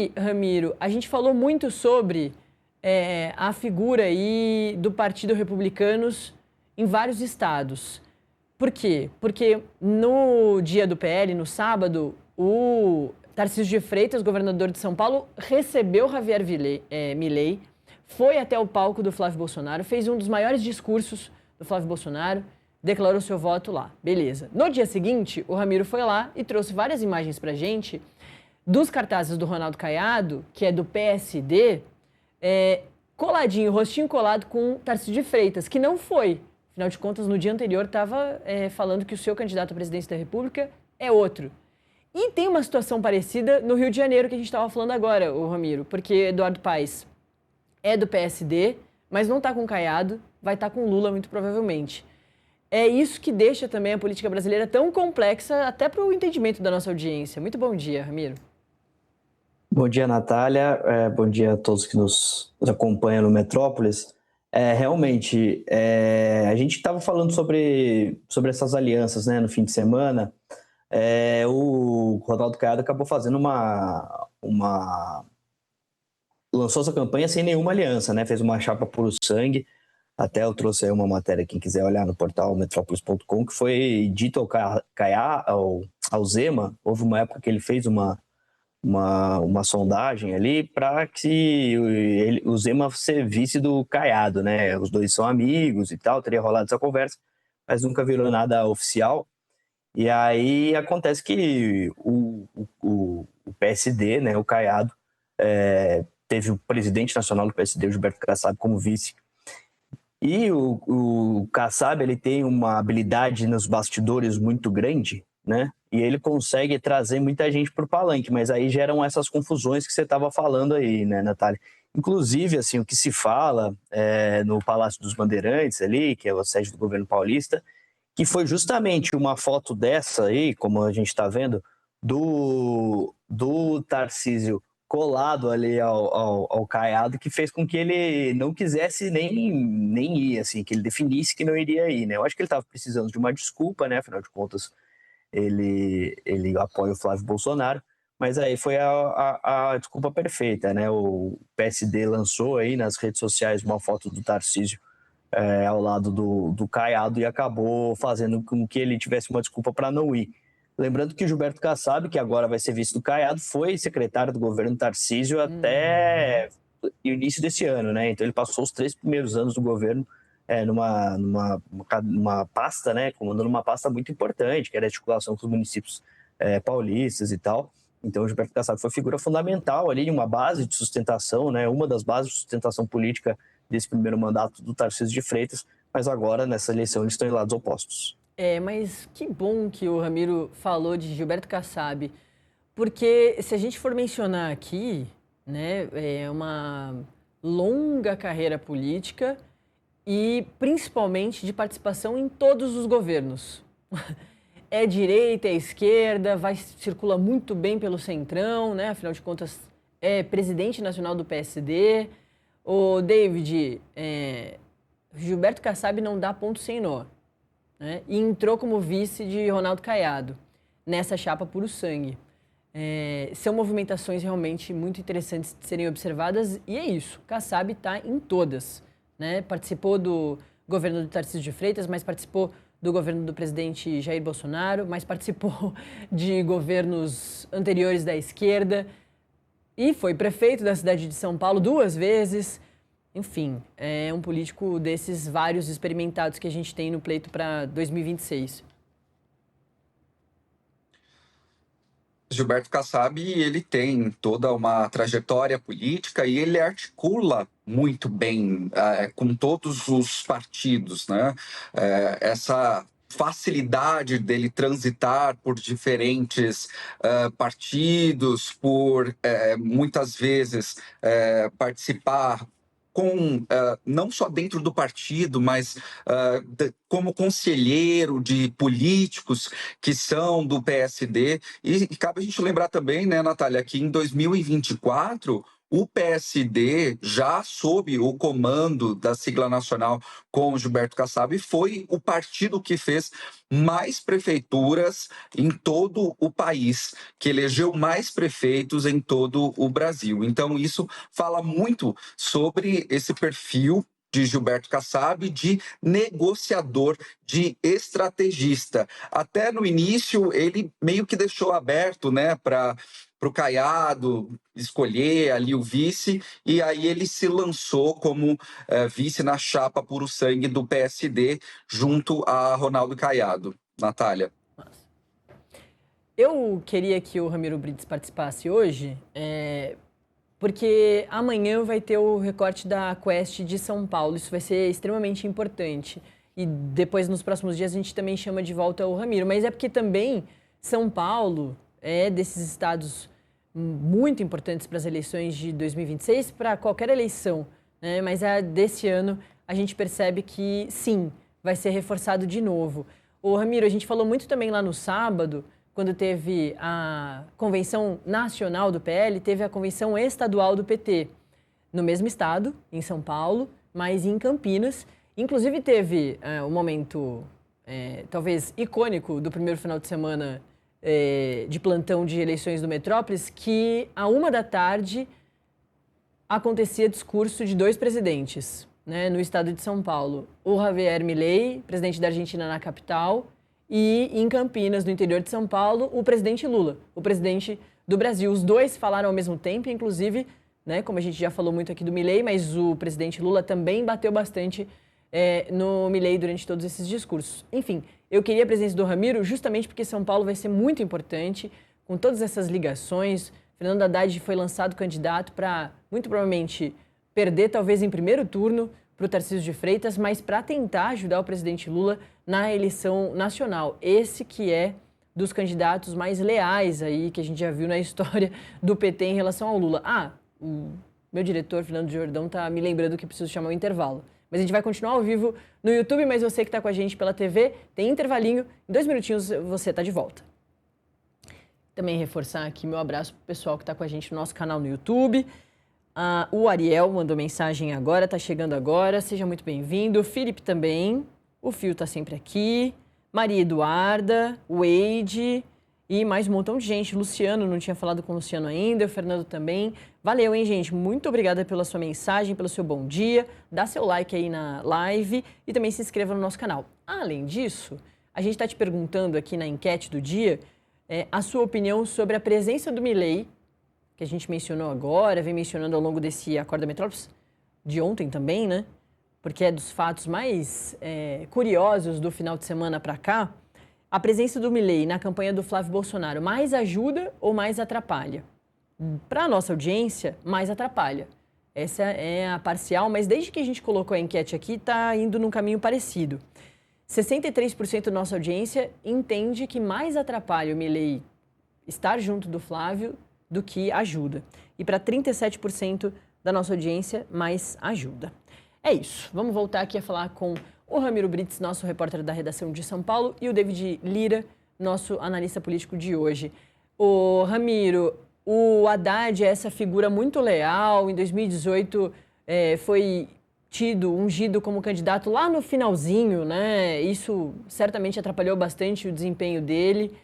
aqui, Ramiro, a gente falou muito sobre a figura aí do Partido Republicanos em vários estados. Por quê? Porque no dia do PL, no sábado, o Tarcísio de Freitas, governador de São Paulo, recebeu Javier Milei, foi até o palco do Flávio Bolsonaro, fez um dos maiores discursos do Flávio Bolsonaro, declarou seu voto lá. Beleza. No dia seguinte, o Ramiro foi lá e trouxe várias imagens pra gente dos cartazes do Ronaldo Caiado, que é do PSD, coladinho, rostinho colado com Tarcísio de Freitas, que não foi. Afinal de contas, no dia anterior estava falando que o seu candidato à presidência da República é outro. E tem uma situação parecida no Rio de Janeiro, que a gente estava falando agora, o Ramiro, porque Eduardo Paes é do PSD, mas não está com Caiado, vai estar com Lula muito provavelmente. É isso que deixa também a política brasileira tão complexa, até para o entendimento da nossa audiência. Muito bom dia, Ramiro. Bom dia, Natália. Bom dia a todos que nos acompanham no Metrópolis. Realmente, a gente estava falando sobre essas alianças, né, no fim de semana. O Ronaldo Caiado acabou fazendo lançou essa campanha sem nenhuma aliança, né? Fez uma chapa puro sangue. Até eu trouxe aí uma matéria, quem quiser olhar no portal metrópolis.com, que foi dito ao Zema. Houve uma época que ele fez uma sondagem ali para que o Zema ser vice do Caiado, né? Os dois são amigos e tal, teria rolado essa conversa, mas nunca virou nada oficial. E aí acontece que o PSD, né, o Caiado, teve o presidente nacional do PSD, o Gilberto Kassab, como vice. E o Kassab, ele tem uma habilidade nos bastidores muito grande, né? E ele consegue trazer muita gente para o palanque, mas aí geram essas confusões que você estava falando aí, né, Natália? Inclusive, assim, o que se fala no Palácio dos Bandeirantes ali, que é a sede do governo paulista, que foi justamente uma foto dessa aí, como a gente está vendo, do Tarcísio colado ali ao Caiado, que fez com que ele não quisesse nem ir, assim, que ele definisse que não iria ir, né? Eu acho que ele estava precisando de uma desculpa, né? Afinal de contas, ele apoia o Flávio Bolsonaro, mas aí foi a desculpa perfeita, né? O PSD lançou aí nas redes sociais uma foto do Tarcísio ao lado do Caiado e acabou fazendo com que ele tivesse uma desculpa para não ir. Lembrando que o Gilberto Kassab, que agora vai ser vice do Caiado, foi secretário do governo Tarcísio até o início desse ano, né? Então ele passou os 3 primeiros anos do governo numa pasta, né? Comandando uma pasta muito importante, que era a articulação com os municípios paulistas e tal. Então o Gilberto Kassab foi figura fundamental ali, uma base de sustentação, né? Uma das bases de sustentação política desse primeiro mandato do Tarcísio de Freitas, mas agora nessa eleição eles estão em lados opostos. Mas que bom que o Ramiro falou de Gilberto Kassab, porque se a gente for mencionar aqui, né, é uma longa carreira política e principalmente de participação em todos os governos. É direita, é esquerda, circula muito bem pelo centrão, né? Afinal de contas, é presidente nacional do PSD. O David, Gilberto Kassab não dá ponto sem nó, né? E entrou como vice de Ronaldo Caiado, nessa chapa puro sangue. São movimentações realmente muito interessantes de serem observadas, e é isso, Kassab está em todas, né? Participou do governo do Tarcísio de Freitas, mas participou do governo do presidente Jair Bolsonaro, mas participou de governos anteriores da esquerda, e foi prefeito da cidade de São Paulo 2 vezes. Enfim, é um político desses vários experimentados que a gente tem no pleito para 2026. Gilberto Kassab, ele tem toda uma trajetória política e ele articula muito bem com todos os partidos, né? Essa facilidade dele transitar por diferentes partidos, por muitas vezes participar não só dentro do partido, mas como conselheiro de políticos que são do PSD. E cabe a gente lembrar também, né, Natália, que em 2024 o PSD, já sob o comando da sigla nacional com Gilberto Kassab, foi o partido que fez mais prefeituras em todo o país, que elegeu mais prefeitos em todo o Brasil. Então, isso fala muito sobre esse perfil de Gilberto Kassab, de negociador, de estrategista. Até no início, ele meio que deixou aberto, né, para o Caiado escolher ali o vice, e aí ele se lançou como vice na chapa Puro Sangue do PSD, junto a Ronaldo Caiado. Natália. Eu queria que o Ramiro Brites participasse hoje, porque amanhã vai ter o recorte da Quest de São Paulo. Isso vai ser extremamente importante. E depois, nos próximos dias, a gente também chama de volta o Ramiro. Mas é porque também São Paulo é desses estados muito importantes para as eleições de 2026, para qualquer eleição, né? Mas desse ano a gente percebe que, sim, vai ser reforçado de novo. Ô, Ramiro, a gente falou muito também lá no sábado, quando teve a convenção nacional do PL, teve a convenção estadual do PT, no mesmo estado, em São Paulo, mas em Campinas. Inclusive teve um momento, talvez, icônico do primeiro final de semana de plantão de eleições do Metrópolis, que à 1h da tarde acontecia discurso de 2 presidentes, né, no estado de São Paulo. O Javier Milei, presidente da Argentina na capital, e em Campinas, no interior de São Paulo, o presidente Lula, o presidente do Brasil. Os dois falaram ao mesmo tempo, inclusive, né, como a gente já falou muito aqui do Milei, mas o presidente Lula também bateu bastante no Milei durante todos esses discursos. Enfim, eu queria a presença do Ramiro justamente porque São Paulo vai ser muito importante, com todas essas ligações. Fernando Haddad foi lançado candidato para, muito provavelmente, perder talvez em primeiro turno para o Tarcísio de Freitas, mas para tentar ajudar o presidente Lula na eleição nacional. Esse que é dos candidatos mais leais aí, que a gente já viu na história do PT em relação ao Lula. O meu diretor, Fernando Jordão, tá me lembrando que preciso chamar o intervalo. Mas a gente vai continuar ao vivo no YouTube, mas você que está com a gente pela TV, tem intervalinho. Em 2 minutinhos você está de volta. Também reforçar aqui meu abraço para o pessoal que está com a gente no nosso canal no YouTube. O Ariel mandou mensagem agora, está chegando agora. Seja muito bem-vindo. O Felipe também. O Fio está sempre aqui. Maria Eduarda, o Wade e mais um montão de gente. Luciano, não tinha falado com o Luciano ainda. O Fernando também. Valeu, hein, gente? Muito obrigada pela sua mensagem, pelo seu bom dia. Dá seu like aí na live e também se inscreva no nosso canal. Além disso, a gente está te perguntando aqui na enquete do dia a sua opinião sobre a presença do Milei, que a gente mencionou agora, vem mencionando ao longo desse Acorda Metrópolis, de ontem também, né? Porque é dos fatos mais curiosos do final de semana para cá. A presença do Milei na campanha do Flávio Bolsonaro mais ajuda ou mais atrapalha? Para a nossa audiência, mais atrapalha. Essa é a parcial, mas desde que a gente colocou a enquete aqui, está indo num caminho parecido. 63% da nossa audiência entende que mais atrapalha o Milei estar junto do Flávio do que ajuda. E para 37% da nossa audiência, mais ajuda. É isso. Vamos voltar aqui a falar com o Ramiro Brites, nosso repórter da redação de São Paulo, e o David Lira, nosso analista político de hoje. Ô, Ramiro, o Haddad é essa figura muito leal. Em 2018 foi ungido como candidato lá no finalzinho, né? Isso certamente atrapalhou bastante o desempenho dele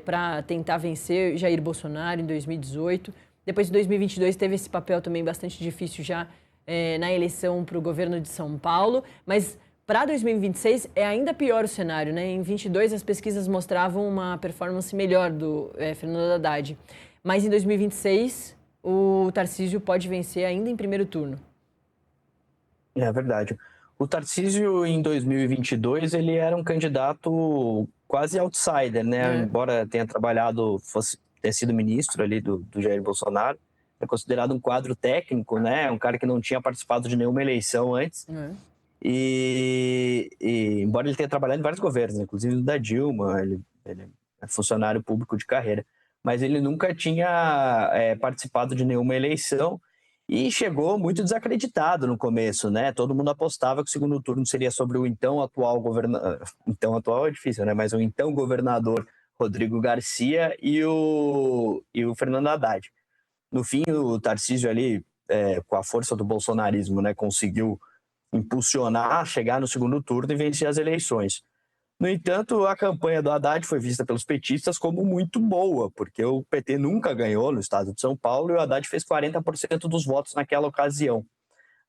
para tentar vencer Jair Bolsonaro em 2018. Depois, em 2022, teve esse papel também bastante difícil já na eleição para o governo de São Paulo. Mas para 2026 é ainda pior o cenário, né? Em 22 as pesquisas mostravam uma performance melhor do Fernando Haddad. Mas em 2026 o Tarcísio pode vencer ainda em primeiro turno. É verdade. O Tarcísio, em 2022, ele era um candidato quase outsider, né? Embora tenha ter sido ministro ali do Jair Bolsonaro, é considerado um quadro técnico, né? Um cara que não tinha participado de nenhuma eleição antes. E embora ele tenha trabalhado em vários governos, inclusive no da Dilma, ele é funcionário público de carreira, mas ele nunca tinha participado de nenhuma eleição e chegou muito desacreditado no começo, né? Todo mundo apostava que o segundo turno seria sobre o então atual governador, então atual é difícil, né? Mas o então governador Rodrigo Garcia e o Fernando Haddad. No fim, o Tarcísio ali com a força do bolsonarismo, né, conseguiu impulsionar, chegar no segundo turno e vencer as eleições. No entanto, a campanha do Haddad foi vista pelos petistas como muito boa, porque o PT nunca ganhou no estado de São Paulo e o Haddad fez 40% dos votos naquela ocasião.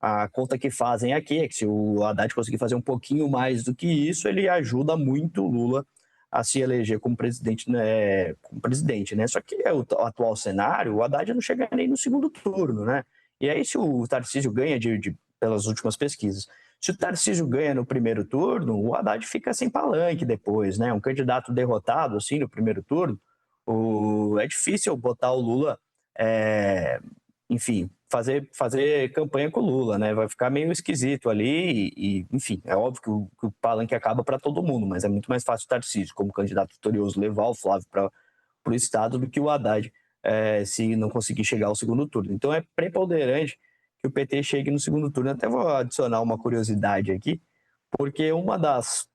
A conta que fazem aqui é que se o Haddad conseguir fazer um pouquinho mais do que isso, ele ajuda muito o Lula a se eleger como presidente, né? Só que o atual cenário, o Haddad não chega nem no segundo turno, né? E aí, se o Tarcísio ganha pelas últimas pesquisas, se o Tarcísio ganha no primeiro turno, o Haddad fica sem palanque depois, né? Um candidato derrotado, assim, no primeiro turno, é difícil botar o Lula, enfim, fazer campanha com o Lula, né? Vai ficar meio esquisito ali enfim, é óbvio que o palanque acaba para todo mundo, mas é muito mais fácil o Tarcísio, como candidato vitorioso, levar o Flávio para o estado do que o Haddad, se não conseguir chegar ao segundo turno. Então é preponderante que o PT chegue no segundo turno. Até vou adicionar uma curiosidade aqui, porque uma das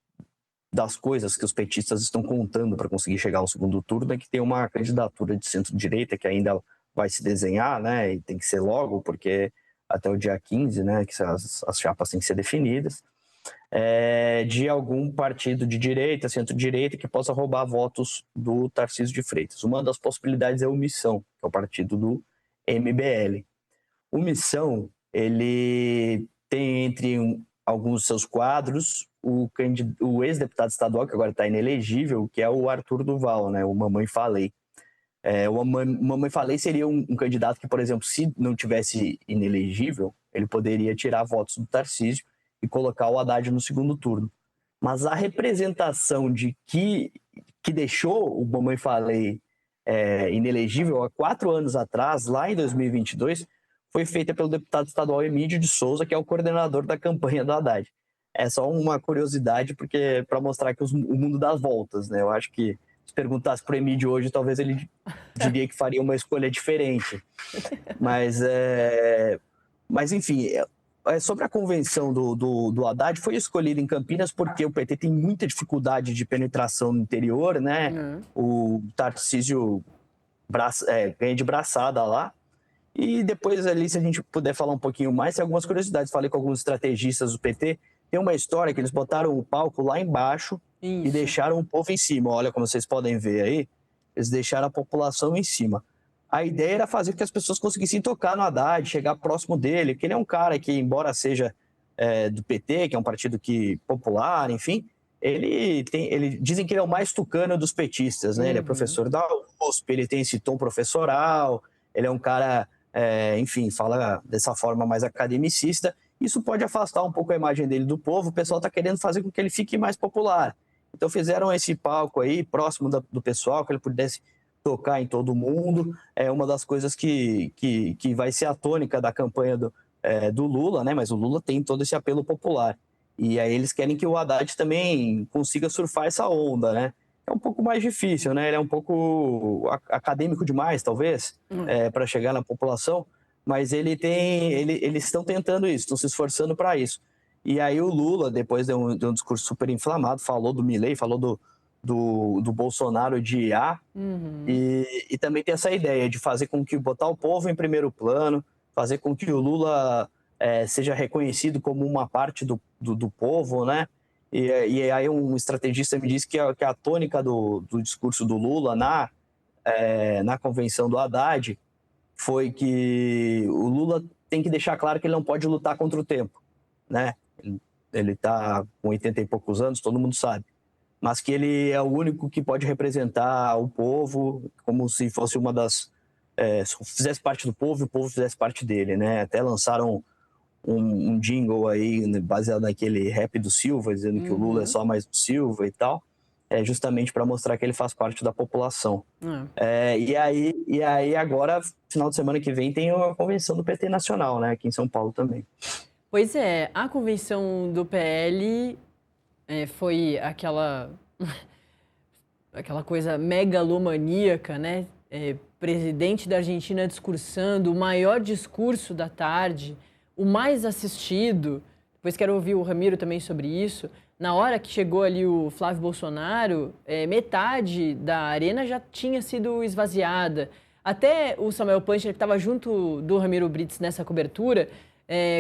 coisas que os petistas estão contando para conseguir chegar ao segundo turno é que tem uma candidatura de centro-direita que ainda vai se desenhar, né, e tem que ser logo, porque até o dia 15, né, que as chapas têm que ser definidas, de algum partido de direita, centro-direita, que possa roubar votos do Tarcísio de Freitas. Uma das possibilidades é o Missão, que é o partido do MBL. O Missão, ele tem entre alguns de seus quadros o ex-deputado estadual, que agora está inelegível, que é o Arthur Duval, né, o Mamãe Falei. O Mamãe Falei seria um candidato que, por exemplo, se não tivesse inelegível, ele poderia tirar votos do Tarcísio e colocar o Haddad no segundo turno. Mas a representação de que deixou o Mamãe Falei inelegível há 4 anos atrás, lá em 2022, foi feita pelo deputado estadual Emílio de Souza, que é o coordenador da campanha do Haddad. É só uma curiosidade, porque para mostrar que o mundo dá voltas, né? Eu acho que se perguntasse para o Emílio hoje, talvez ele diria que faria uma escolha diferente. Mas enfim, sobre a convenção do Haddad, foi escolhida em Campinas porque o PT tem muita dificuldade de penetração no interior, né? O Tarcísio ganha de braçada lá. E depois ali, se a gente puder falar um pouquinho mais, tem algumas curiosidades. Falei com alguns estrategistas do PT. Tem uma história que eles botaram o palco lá embaixo e deixaram o povo em cima. Olha, como vocês podem ver aí, eles deixaram a população em cima. A ideia era fazer com que as pessoas conseguissem tocar no Haddad, chegar próximo dele, porque ele é um cara que, embora seja do PT, que é um partido popular, enfim, dizem que ele é o mais tucano dos petistas, né? Ele é professor da USP, ele tem esse tom professoral, ele é um cara, enfim, fala dessa forma mais academicista. Isso pode afastar um pouco a imagem dele do povo, o pessoal está querendo fazer com que ele fique mais popular. Então fizeram esse palco aí, próximo do pessoal, que ele pudesse tocar em todo mundo. É uma das coisas que vai ser a tônica da campanha do Lula, né? Mas o Lula tem todo esse apelo popular. E aí eles querem que o Haddad também consiga surfar essa onda, né? É um pouco mais difícil, né? Ele é um pouco acadêmico demais, talvez, para chegar na população. Mas eles estão tentando isso, estão se esforçando para isso. E aí o Lula, depois de um discurso super inflamado, falou do Milei, falou do Bolsonaro de IA, e também tem essa ideia de fazer com que botar o povo em primeiro plano, fazer com que o Lula seja reconhecido como uma parte do povo, né? E aí um estrategista me disse que a tônica do discurso do Lula na convenção do Haddad foi que o Lula tem que deixar claro que ele não pode lutar contra o tempo, né? Ele está com 80 e poucos anos, todo mundo sabe, mas que ele é o único que pode representar o povo como se fosse uma das... fizesse parte do povo e o povo fizesse parte dele, né? Até lançaram um jingle aí, né, baseado naquele rap do Silva, dizendo que o Lula é só mais do Silva e tal, justamente para mostrar que ele faz parte da população. E aí agora, final de semana que vem, tem a convenção do PT Nacional, né, aqui em São Paulo também. Pois é, a convenção do PL foi aquela coisa megalomaníaca, né? Presidente da Argentina discursando, o maior discurso da tarde, o mais assistido. Depois quero ouvir o Ramiro também sobre isso. Na hora que chegou ali o Flávio Bolsonaro, metade da arena já tinha sido esvaziada. Até o Samuel Puncher, que estava junto do Ramiro Brits nessa cobertura,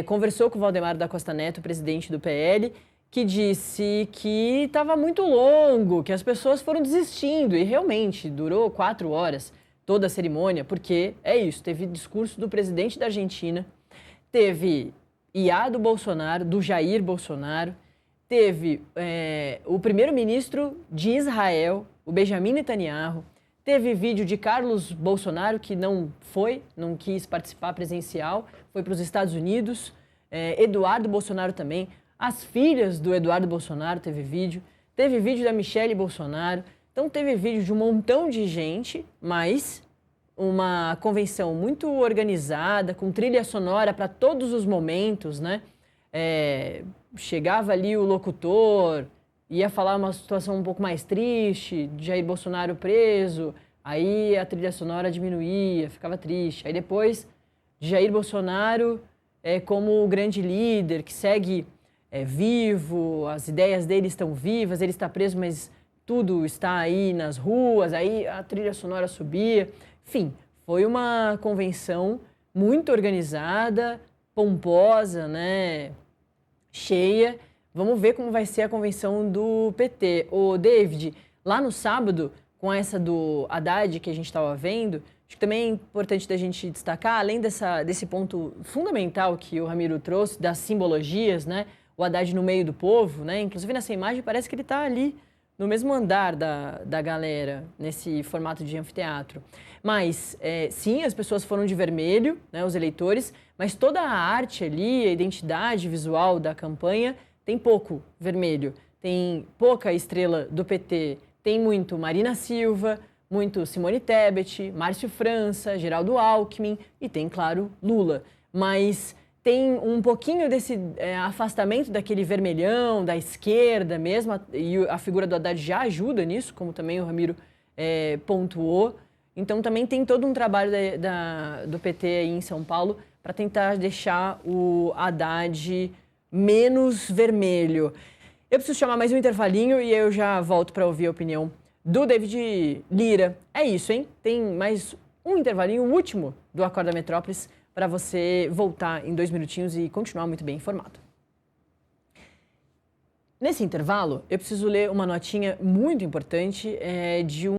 conversou com o Valdemar da Costa Neto, presidente do PL, que disse que estava muito longo, que as pessoas foram desistindo. E realmente durou 4 horas toda a cerimônia, porque é isso, teve discurso do presidente da Argentina, teve IA do Bolsonaro, do Jair Bolsonaro, teve o primeiro-ministro de Israel, o Benjamin Netanyahu, teve vídeo de Carlos Bolsonaro, que não quis participar presencial, foi para os Estados Unidos, Eduardo Bolsonaro também, as filhas do Eduardo Bolsonaro teve vídeo da Michelle Bolsonaro, então teve vídeo de um montão de gente, mas uma convenção muito organizada, com trilha sonora para todos os momentos, né? Chegava ali o locutor, ia falar uma situação um pouco mais triste, Jair Bolsonaro preso, aí a trilha sonora diminuía, ficava triste. Aí depois, Jair Bolsonaro como o grande líder, que segue vivo, as ideias dele estão vivas, ele está preso, mas tudo está aí nas ruas, aí a trilha sonora subia. Enfim, foi uma convenção muito organizada, pomposa, né? Cheia. Vamos ver como vai ser a convenção do PT. Ô, David, lá no sábado, com essa do Haddad que a gente estava vendo, acho que também é importante da gente destacar, além desse ponto fundamental que o Ramiro trouxe, das simbologias, né? O Haddad no meio do povo, né? Inclusive nessa imagem parece que ele está ali no mesmo andar da galera, nesse formato de anfiteatro. Mas, sim, as pessoas foram de vermelho, né, os eleitores, mas toda a arte ali, a identidade visual da campanha, tem pouco vermelho, tem pouca estrela do PT, tem muito Marina Silva, muito Simone Tebet, Márcio França, Geraldo Alckmin e tem, claro, Lula. Mas tem um pouquinho desse afastamento daquele vermelhão, da esquerda mesmo, e a figura do Haddad já ajuda nisso, como também o Ramiro pontuou. Então também tem todo um trabalho do PT aí em São Paulo para tentar deixar o Haddad menos vermelho. Eu preciso chamar mais um intervalinho e eu já volto para ouvir a opinião do David Lira. É isso, hein? Tem mais um intervalinho, o último do Acorda Metrópolis, para você voltar em 2 minutinhos e continuar muito bem informado. Nesse intervalo, eu preciso ler uma notinha muito importante de um